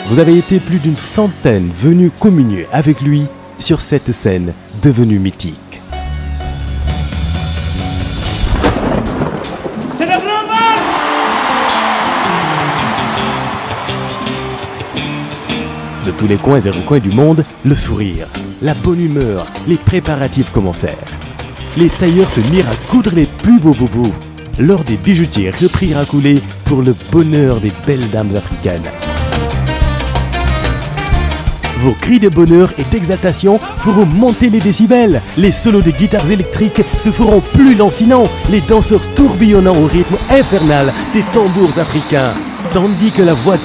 Vous avez été plus d'une centaine venus communier avec lui sur cette scène devenue mythique. C'est le grand bal! De tous les coins et recoins du monde, le sourire, la bonne humeur, les préparatifs commencèrent. Les tailleurs se mirent à coudre les plus beaux bobos. L'or des bijoutiers reprirent à couler pour le bonheur des belles dames africaines. Vos cris de bonheur et d'exaltation feront monter les décibels. Les solos des guitares électriques se feront plus lancinants, les danseurs tourbillonnant au rythme infernal des tambours africains, tandis que la voix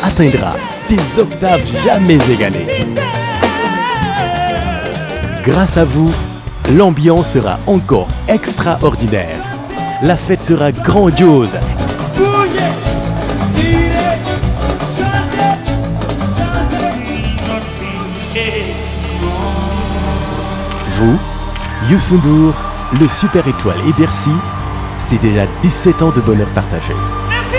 atteindra des octaves jamais égalées. Grâce à vous, l'ambiance sera encore extraordinaire. La fête sera grandiose. Bougez, tirez, chantez, dansez. Vous, Youssou N'Dour, le Super Étoile et Bercy, c'est déjà 17 ans de bonheur partagé. Merci!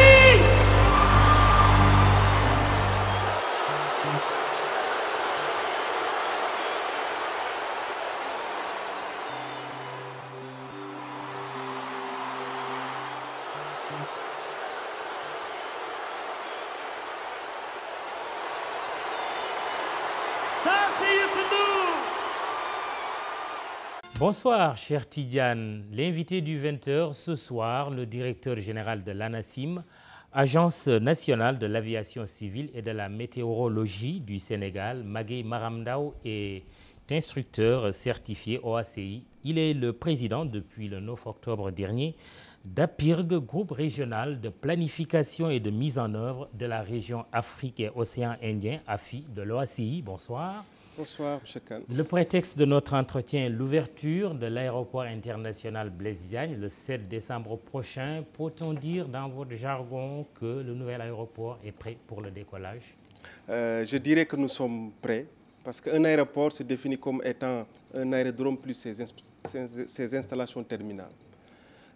Ça, c'est Youssou N'Dour. Bonsoir, cher Tidiane. L'invité du 20h ce soir, le directeur général de l'ANACIM, Agence nationale de l'aviation civile et de la météorologie du Sénégal, Magueye Maram Ndao, est instructeur certifié OACI. Il est le président depuis le 9 octobre dernier d'APIRG, groupe régional de planification et de mise en œuvre de la région Afrique et Océan Indien, AFI, de l'OACI. Bonsoir. Bonsoir, M. Khan. Le prétexte de notre entretien est l'ouverture de l'aéroport international Blaise Diagne le 7 décembre prochain. Peut-on dire dans votre jargon que le nouvel aéroport est prêt pour le décollage? Je dirais que nous sommes prêts parce qu'un aéroport se définit comme étant un aérodrome plus ses installations terminales.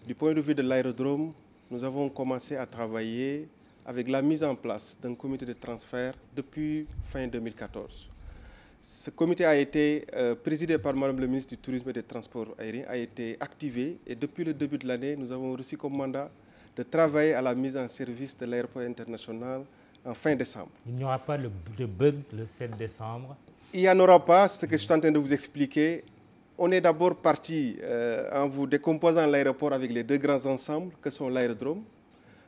Du point de vue de l'aérodrome, nous avons commencé à travailler avec la mise en place d'un comité de transfert depuis fin 2014. Ce comité a été présidé par Madame le ministre du Tourisme et des Transports aériens, a été activé et depuis le début de l'année, nous avons reçu comme mandat de travailler à la mise en service de l'aéroport international en fin décembre. Il n'y aura pas de bug le 7 décembre? Il n'y en aura pas, c'est ce que je suis en train de vous expliquer. On est d'abord parti en vous décomposant l'aéroport avec les deux grands ensembles que sont l'aérodrome.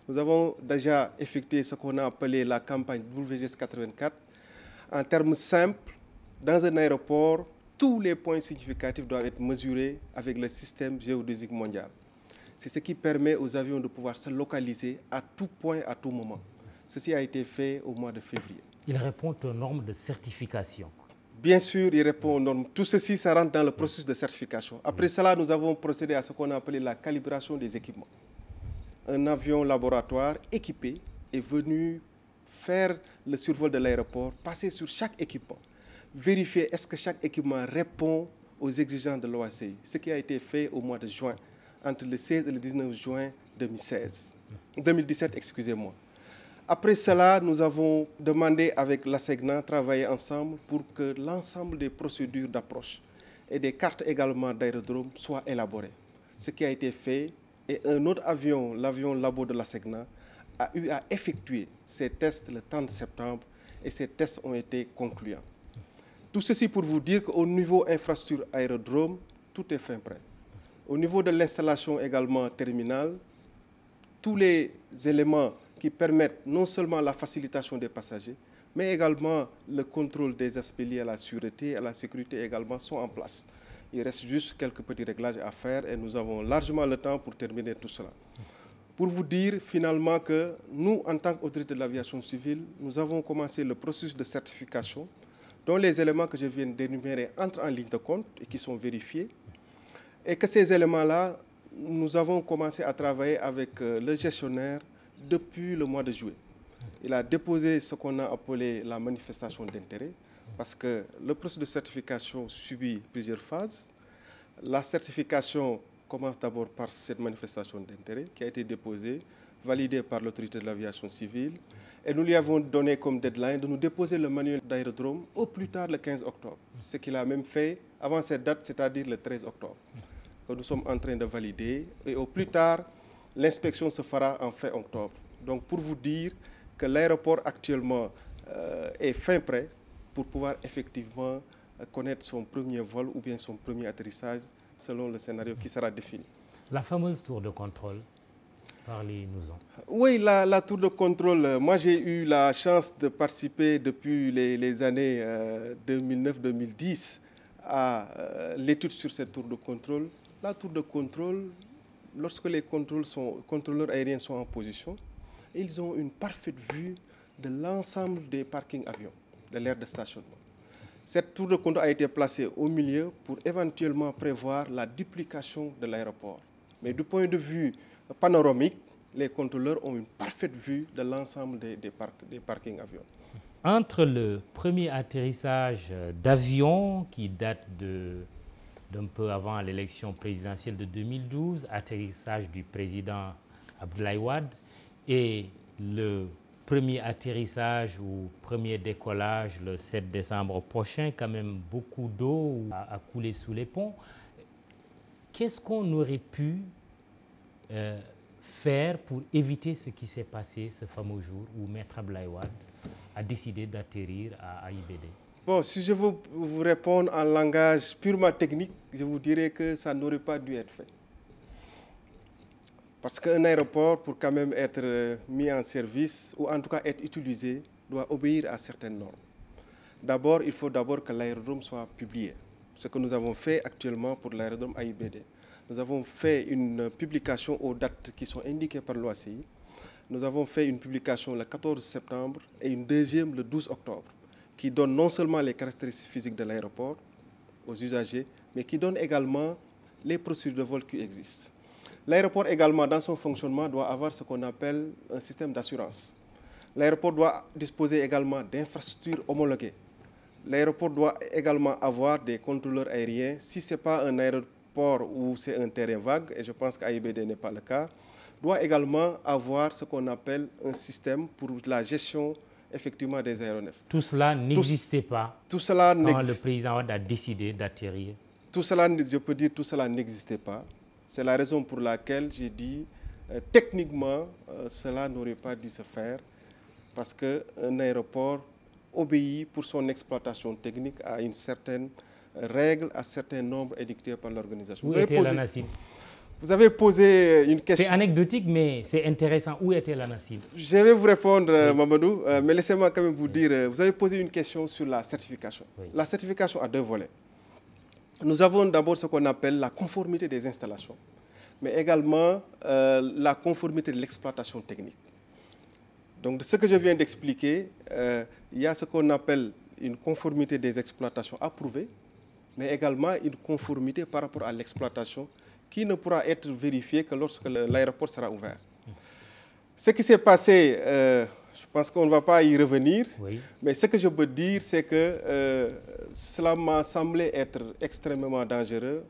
Nous avons déjà effectué ce qu'on a appelé la campagne WGS 84. En termes simples, dans un aéroport, tous les points significatifs doivent être mesurés avec le système géodésique mondial. C'est ce qui permet aux avions de pouvoir se localiser à tout point, à tout moment. Ceci a été fait au mois de février. Il répond aux normes de certification. Bien sûr, il répond aux normes. Tout ceci, ça rentre dans le processus de certification. Après cela, nous avons procédé à ce qu'on a appelé la calibration des équipements. Un avion laboratoire équipé est venu faire le survol de l'aéroport, passer sur chaque équipement, vérifier est-ce que chaque équipement répond aux exigences de l'OACI, ce qui a été fait au mois de juin, entre le 16 et le 19 juin 2017, excusez-moi. Après cela, nous avons demandé avec l'ASEGNA, travailler ensemble pour que l'ensemble des procédures d'approche et des cartes également d'aérodrome soient élaborées. Ce qui a été fait, et un autre avion, l'avion Labo de l'ASEGNA, a eu à effectuer ces tests le 30 septembre et ces tests ont été concluants. Tout ceci pour vous dire qu'au niveau infrastructure aérodrome, tout est fin prêt. Au niveau de l'installation également terminale, tous les éléments qui permettent non seulement la facilitation des passagers, mais également le contrôle des aspects liés à la sûreté et à la sécurité également sont en place. Il reste juste quelques petits réglages à faire et nous avons largement le temps pour terminer tout cela. Pour vous dire finalement que nous, en tant qu'autorité de l'aviation civile, nous avons commencé le processus de certification dont les éléments que je viens d'énumérer entrent en ligne de compte et qui sont vérifiés. Et que ces éléments-là, nous avons commencé à travailler avec le gestionnaire depuis le mois de juillet. Il a déposé ce qu'on a appelé la manifestation d'intérêt parce que le processus de certification subit plusieurs phases. La certification commence d'abord par cette manifestation d'intérêt qui a été déposée validé par l'autorité de l'aviation civile. Et nous lui avons donné comme deadline de nous déposer le manuel d'aérodrome au plus tard le 15 octobre. Ce qu'il a même fait avant cette date, c'est-à-dire le 13 octobre, que nous sommes en train de valider. Et au plus tard, l'inspection se fera en fin octobre. Donc pour vous dire que l'aéroport actuellement est fin prêt pour pouvoir effectivement connaître son premier vol ou bien son premier atterrissage selon le scénario qui sera défini. La fameuse tour de contrôle, parlez-nous-en. Oui, la tour de contrôle, moi j'ai eu la chance de participer depuis les années 2009-2010 à l'étude sur cette tour de contrôle. La tour de contrôle, lorsque les contrôleurs aériens sont en position, ils ont une parfaite vue de l'ensemble des parkings avions, de l'aire de stationnement. Cette tour de contrôle a été placée au milieu pour éventuellement prévoir la duplication de l'aéroport. Mais du point de vue panoramique, les contrôleurs ont une parfaite vue de l'ensemble des parkings avions. Entre le premier atterrissage d'avion qui date d'un peu avant l'élection présidentielle de 2012, atterrissage du président Abdoulaye Wade, et le premier atterrissage ou premier décollage le 7 décembre prochain, quand même beaucoup d'eau a coulé sous les ponts. Qu'est-ce qu'on aurait pu faire pour éviter ce qui s'est passé ce fameux jour où Maître Abdoulaye Wade a décidé d'atterrir à AIBD? Bon, si je veux vous répondre en langage purement technique, je vous dirais que ça n'aurait pas dû être fait. Parce qu'un aéroport, pour quand même être mis en service, ou en tout cas être utilisé, doit obéir à certaines normes. D'abord, il faut d'abord que l'aérodrome soit publié. Ce que nous avons fait actuellement pour l'aérodrome AIBD. Nous avons fait une publication aux dates qui sont indiquées par l'OACI. Nous avons fait une publication le 14 septembre et une deuxième le 12 octobre, qui donne non seulement les caractéristiques physiques de l'aéroport aux usagers, mais qui donne également les procédures de vol qui existent. L'aéroport également, dans son fonctionnement, doit avoir ce qu'on appelle un système d'assurance. L'aéroport doit disposer également d'infrastructures homologuées. L'aéroport doit également avoir des contrôleurs aériens. Si ce n'est pas un aéroport où c'est un terrain vague, et je pense qu'AIBD n'est pas le cas, doit également avoir ce qu'on appelle un système pour la gestion effectivement des aéronefs. Tout cela n'existait pas quand le président Wade a décidé d'atterrir. Tout cela, je peux dire, tout cela n'existait pas. C'est la raison pour laquelle j'ai dit, techniquement, cela n'aurait pas dû se faire parce qu'un aéroport obéit pour son exploitation technique à une certaine règle, à certains nombres édictés par l'organisation. Où était l'ANACIM? Vous avez posé une question. C'est anecdotique, mais c'est intéressant. Où était l'ANACIM? Je vais vous répondre, oui. Mamadou, mais laissez-moi quand même vous dire, vous avez posé une question sur la certification. Oui. La certification a deux volets. Nous avons d'abord ce qu'on appelle la conformité des installations, mais également la conformité de l'exploitation technique. Donc, de ce que je viens d'expliquer, il y a ce qu'on appelle une conformité des exploitations approuvées, mais également une conformité par rapport à l'exploitation qui ne pourra être vérifiée que lorsque l'aéroport sera ouvert. Ce qui s'est passé, je pense qu'on ne va pas y revenir, oui. Mais ce que je peux dire, c'est que cela m'a semblé être extrêmement dangereux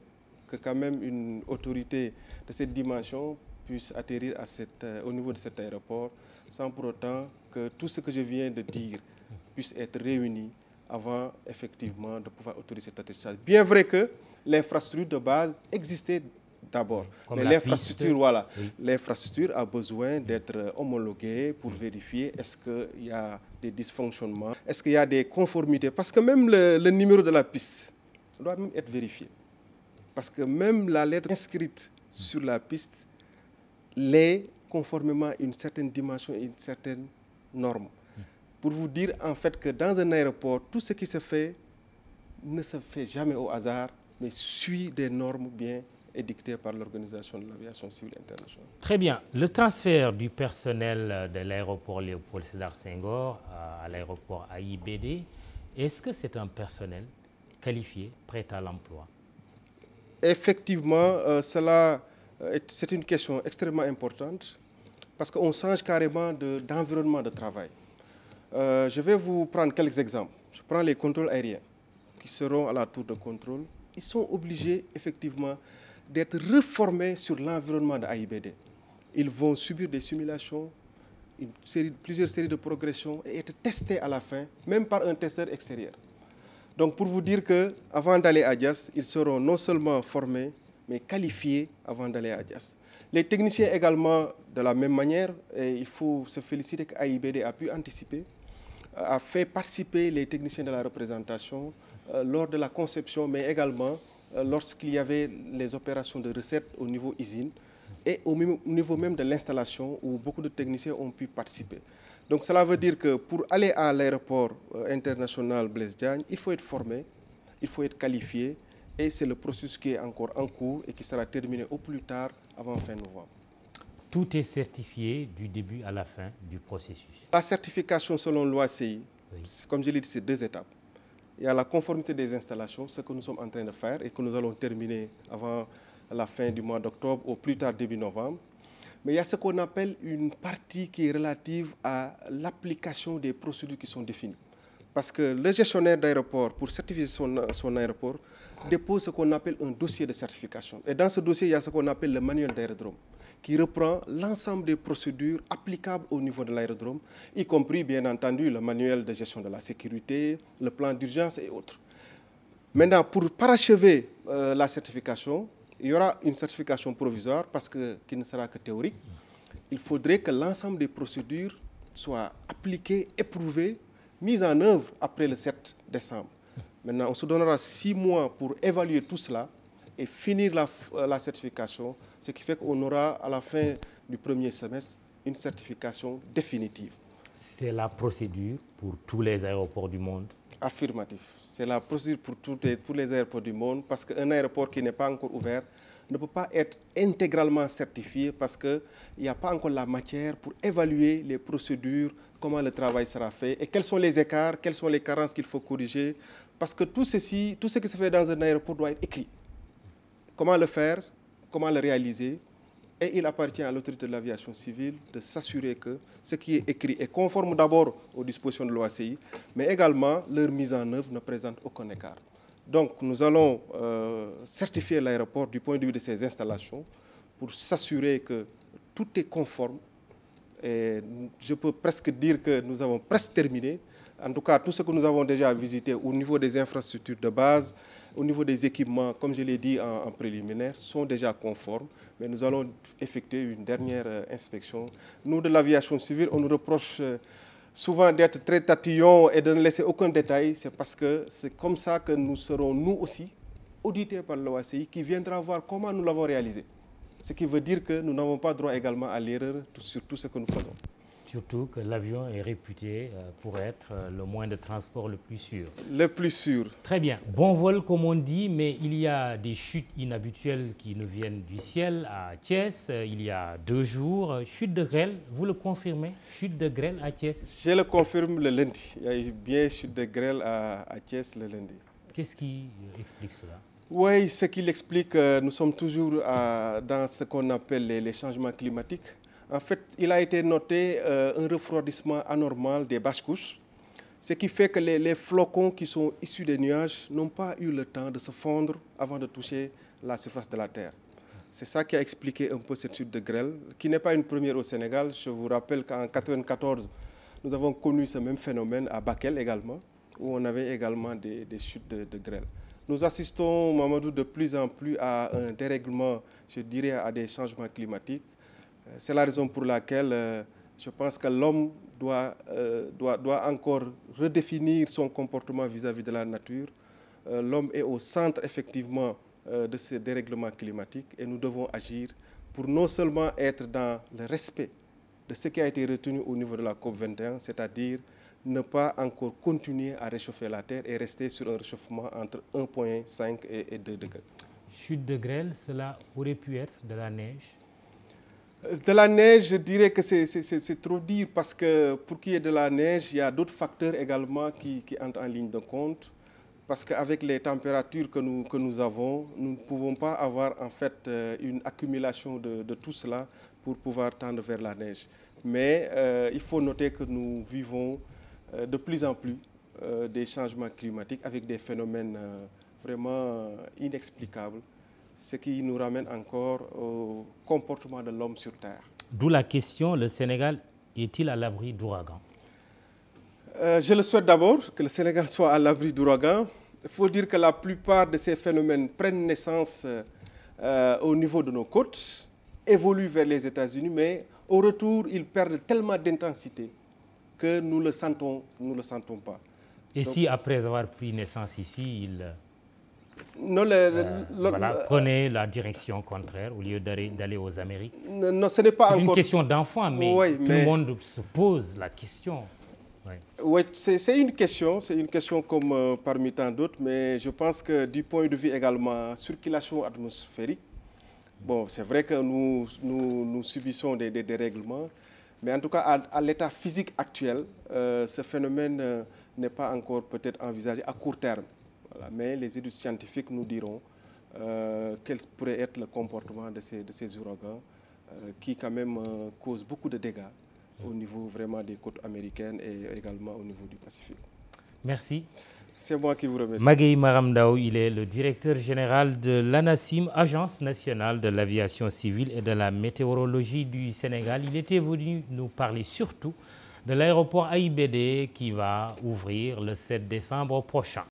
que quand même une autorité de cette dimension puisse atterrir au niveau de cet aéroport sans pour autant que tout ce que je viens de dire puisse être réuni avant effectivement de pouvoir autoriser cet atterrissage. Bien vrai que l'infrastructure de base existait d'abord, mais l'infrastructure, voilà, oui. L'infrastructure a besoin d'être homologuée pour vérifier est-ce qu'il y a des dysfonctionnements, est-ce qu'il y a des conformités, parce que même le numéro de la piste doit même être vérifié. Parce que même la lettre inscrite sur la piste l'est conformément à une certaine dimension et une certaine norme. Pour vous dire en fait que dans un aéroport, tout ce qui se fait ne se fait jamais au hasard, mais suit des normes bien édictées par l'Organisation de l'aviation civile internationale. Très bien. Le transfert du personnel de l'aéroport Léopold Sédar Senghor à l'aéroport AIBD, est-ce que c'est un personnel qualifié, prêt à l'emploi? Effectivement, c'est une question extrêmement importante parce qu'on change carrément d'environnement de travail. Je vais vous prendre quelques exemples. Je prends les contrôles aériens qui seront à la tour de contrôle. Ils sont obligés effectivement d'être reformés sur l'environnement de AIBD. Ils vont subir des simulations, plusieurs séries de progression et être testés à la fin, même par un testeur extérieur. Donc pour vous dire qu'avant d'aller à Diass, ils seront non seulement formés, mais qualifiés avant d'aller à Diass. Les techniciens également, de la même manière, et il faut se féliciter qu'AIBD a pu anticiper, a fait participer les techniciens de la représentation lors de la conception, mais également lorsqu'il y avait les opérations de recettes au niveau usine et au niveau même de l'installation où beaucoup de techniciens ont pu participer. Donc cela veut dire que pour aller à l'aéroport international Blaise Diagne, il faut être formé, il faut être qualifié et c'est le processus qui est encore en cours et qui sera terminé au plus tard avant fin novembre. Tout est certifié du début à la fin du processus. La certification selon l'OACI, oui, comme je l'ai dit, c'est 2 étapes. Il y a la conformité des installations, ce que nous sommes en train de faire et que nous allons terminer avant la fin du mois d'octobre, au plus tard début novembre. Mais il y a ce qu'on appelle une partie qui est relative à l'application des procédures qui sont définies. Parce que le gestionnaire d'aéroport, pour certifier son aéroport, dépose ce qu'on appelle un dossier de certification. Et dans ce dossier, il y a ce qu'on appelle le manuel d'aérodrome, qui reprend l'ensemble des procédures applicables au niveau de l'aérodrome, y compris, bien entendu, le manuel de gestion de la sécurité, le plan d'urgence et autres. Maintenant, pour parachever la certification, il y aura une certification provisoire qui ne sera que théorique. Il faudrait que l'ensemble des procédures soient appliquées, éprouvées, mises en œuvre après le 7 décembre. Maintenant, on se donnera 6 mois pour évaluer tout cela et finir la certification, ce qui fait qu'on aura à la fin du premier semestre une certification définitive. C'est la procédure pour tous les aéroports du monde? Affirmatif. C'est la procédure pour tous les aéroports du monde parce qu'un aéroport qui n'est pas encore ouvert ne peut pas être intégralement certifié parce qu'il n'y a pas encore la matière pour évaluer les procédures, comment le travail sera fait et quels sont les écarts, quelles sont les carences qu'il faut corriger. Parce que tout ce qui se fait dans un aéroport doit être écrit. Comment le faire, comment le réaliser. Et il appartient à l'autorité de l'aviation civile de s'assurer que ce qui est écrit est conforme d'abord aux dispositions de l'OACI, mais également leur mise en œuvre ne présente aucun écart. Donc nous allons certifier l'aéroport du point de vue de ses installations pour s'assurer que tout est conforme. Et je peux presque dire que nous avons presque terminé. En tout cas, tout ce que nous avons déjà visité au niveau des infrastructures de base, au niveau des équipements, comme je l'ai dit en préliminaire, sont déjà conformes. Mais nous allons effectuer une dernière inspection. Nous, de l'aviation civile, on nous reproche souvent d'être très tatillons et de ne laisser aucun détail. C'est parce que c'est comme ça que nous serons, nous aussi, audités par l'OACI qui viendra voir comment nous l'avons réalisé. Ce qui veut dire que nous n'avons pas droit également à l'erreur sur tout ce que nous faisons. Surtout que l'avion est réputé pour être le moyen de transport le plus sûr. Le plus sûr. Très bien. Bon vol, comme on dit, mais il y a des chutes inhabituelles qui nous viennent du ciel à Thiès. Il y a 2 jours, chute de grêle, vous le confirmez? Chute de grêle à Thiès? Je le confirme le lundi. Il y a eu bien chute de grêle à Thiès le lundi. Qu'est-ce qui explique cela? Oui, ce qui explique, nous sommes toujours dans ce qu'on appelle les changements climatiques. En fait, il a été noté un refroidissement anormal des basses couches, ce qui fait que les flocons qui sont issus des nuages n'ont pas eu le temps de se fondre avant de toucher la surface de la Terre. C'est ça qui a expliqué un peu cette chute de grêle, qui n'est pas une première au Sénégal. Je vous rappelle qu'en 1994, nous avons connu ce même phénomène à Bakel également, où on avait également des chutes de grêle. Nous assistons, Mamadou, de plus en plus à un dérèglement, je dirais, à des changements climatiques. C'est la raison pour laquelle je pense que l'homme doit encore redéfinir son comportement vis-à-vis de la nature. L'homme est au centre, effectivement, de ce dérèglement climatique et nous devons agir pour non seulement être dans le respect de ce qui a été retenu au niveau de la COP21, c'est-à-dire ne pas encore continuer à réchauffer la Terre et rester sur un réchauffement entre 1,5 et 2 degrés. Chute de grêle, cela aurait pu être de la neige? De la neige, je dirais que c'est trop dire parce que pour qu'il y ait de la neige, il y a d'autres facteurs également qui entrent en ligne de compte. Parce qu'avec les températures que nous avons, nous ne pouvons pas avoir en fait une accumulation de tout cela pour pouvoir tendre vers la neige. Mais il faut noter que nous vivons de plus en plus des changements climatiques avec des phénomènes vraiment inexplicables, ce qui nous ramène encore au comportement de l'homme sur Terre. D'où la question, le Sénégal est-il à l'abri d'ouragans? Je le souhaite d'abord, que le Sénégal soit à l'abri d'ouragans. Il faut dire que la plupart de ces phénomènes prennent naissance au niveau de nos côtes, évoluent vers les États-Unis, mais au retour, ils perdent tellement d'intensité que nous le sentons pas. Et Donc, si après avoir pris naissance ici, il non, prenait la direction contraire au lieu d'aller aux Amériques? non, ce n'est pas C'est encore... une question d'enfant, mais Oui, tout le monde se pose la question. Oui, c'est une question comme parmi tant d'autres, mais je pense que du point de vue également circulation atmosphérique, bon, c'est vrai que nous subissons des dérèglements, mais en tout cas, à l'état physique actuel, ce phénomène n'est pas encore peut-être envisagé à court terme. Voilà. Mais les études scientifiques nous diront quel pourrait être le comportement de ces ouragans qui quand même causent beaucoup de dégâts au niveau vraiment des côtes américaines et également au niveau du Pacifique. Merci. C'est moi qui vous remercie. Magueye Maram Ndao, il est le directeur général de l'ANACIM, Agence nationale de l'aviation civile et de la météorologie du Sénégal. Il était venu nous parler surtout de l'aéroport AIBD qui va ouvrir le 7 décembre prochain.